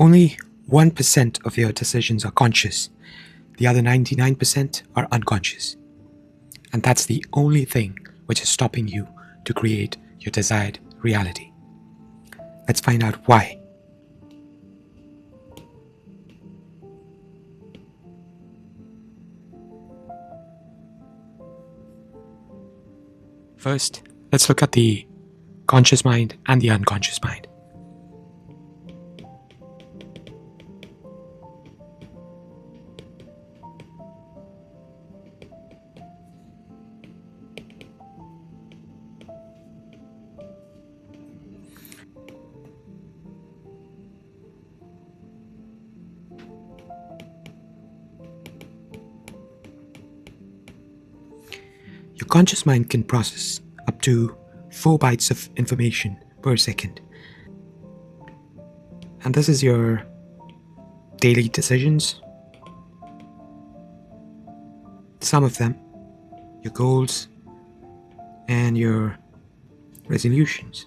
Only 1% of your decisions are conscious. The other 99% are unconscious. And that's the only thing which is stopping you to create your desired reality. Let's find out why. First, let's look at the conscious mind and the unconscious mind. Your conscious mind can process up to 4 bytes of information per second. And this is your daily decisions, some of them, your goals, and your resolutions.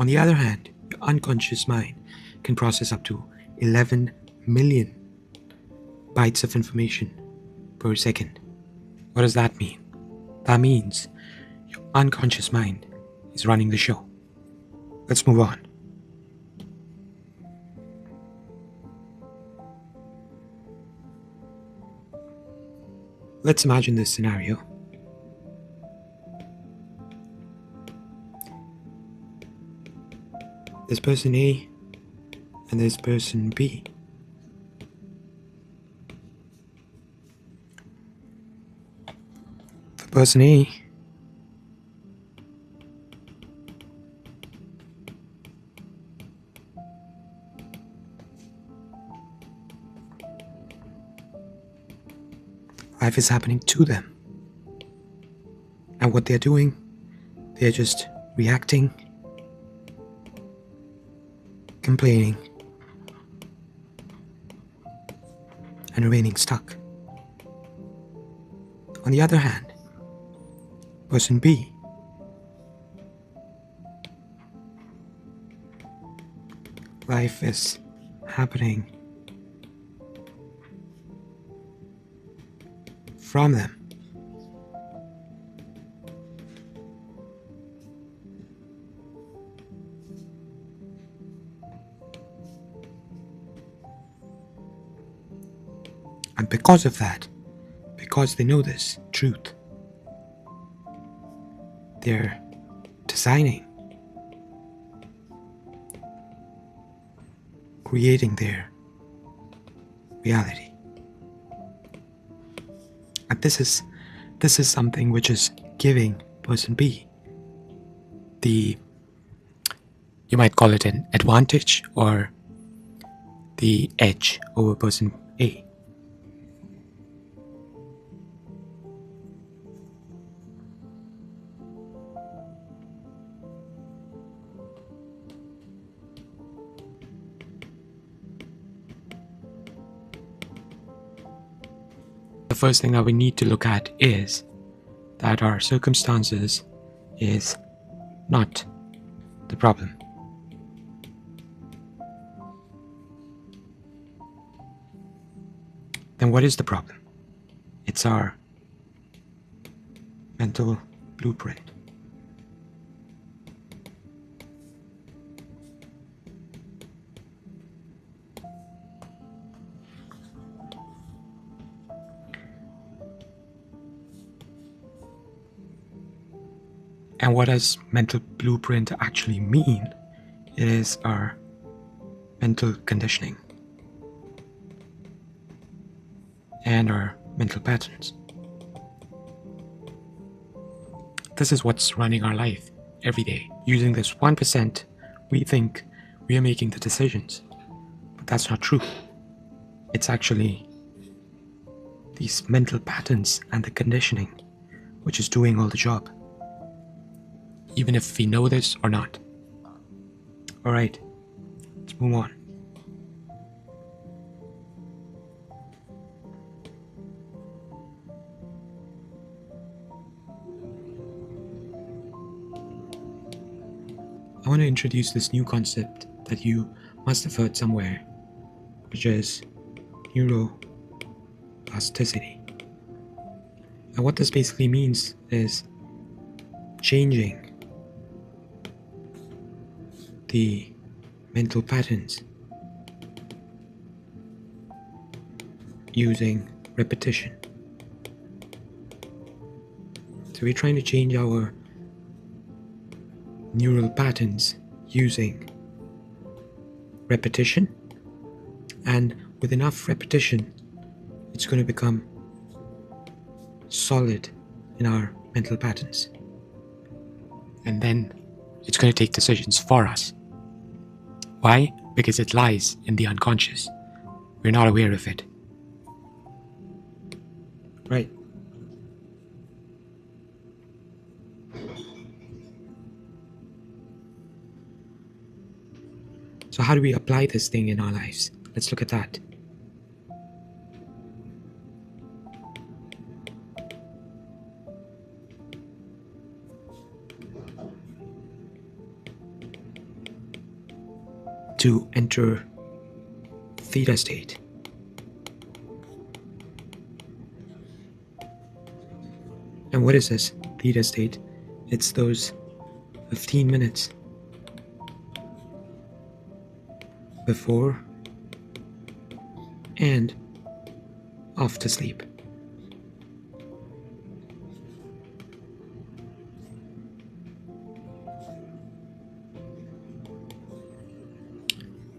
On the other hand, your unconscious mind can process up to 11 million bytes of information per second. What does that mean? That means your unconscious mind is running the show. Let's move on. Let's imagine this scenario. There's person A and there's person B. For person A, life is happening to them. And what they're doing, they're just reacting, complaining, and remaining stuck. On the other hand, person B life is happening from them. And because of that, because they know this truth, they're designing, creating their reality. And this is something which is giving person B you might call it an advantage or the edge over person A. The first thing that we need to look at is that our circumstances is not the problem. Then what is the problem? It's our mental blueprint. And what does mental blueprint actually mean? It is our mental conditioning and our mental patterns. This is what's running our life every day. Using this 1%, we think we are making the decisions, but that's not true. It's actually these mental patterns and the conditioning which is doing all the job, even if we know this or not. Alright, let's move on. I want to introduce this new concept that you must have heard somewhere, which is neuroplasticity. And what this basically means is changing the mental patterns using repetition. So we're trying to change our neural patterns using repetition, and with enough repetition it's going to become solid in our mental patterns, and then it's going to take decisions for us. Why? Because it lies in the unconscious. We're not aware of it. Right. So how do we apply this thing in our lives? Let's look at that. To enter theta state, and what is this theta state? It's those 15 minutes before and after sleep.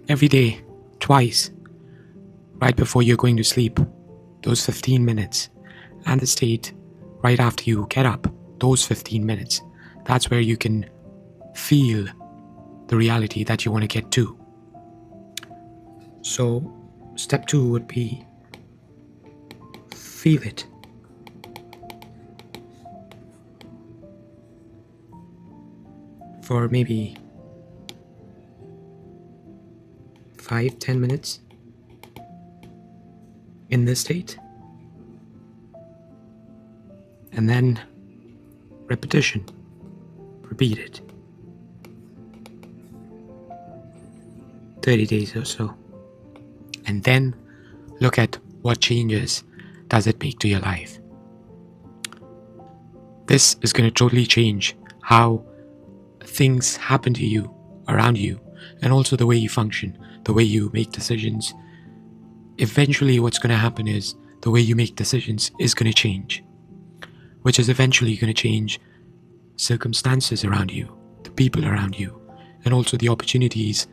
Every day, twice, right before you're going to sleep, those 15 minutes, and the state right after you get up, those 15 minutes. That's where you can feel the reality that you want to get to. So, step 2 would be feel it. For maybe 5-10 minutes in this state, and then repetition. Repeat it 30 days or so, and then look at what changes does it make to your life. This is going to totally change how things happen to you, around you, and also the way you function, the way you make decisions. Eventually what's going to happen is the way you make decisions is going to change, which is eventually going to change circumstances around you, the people around you, and also the opportunities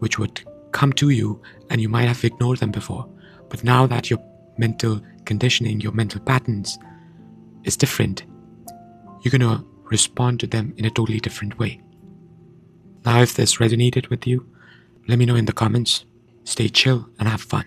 which would come to you and you might have ignored them before. But now that your mental conditioning, your mental patterns is different, you're going to respond to them in a totally different way. Now, if this resonated with you, let me know in the comments. Stay chill and have fun.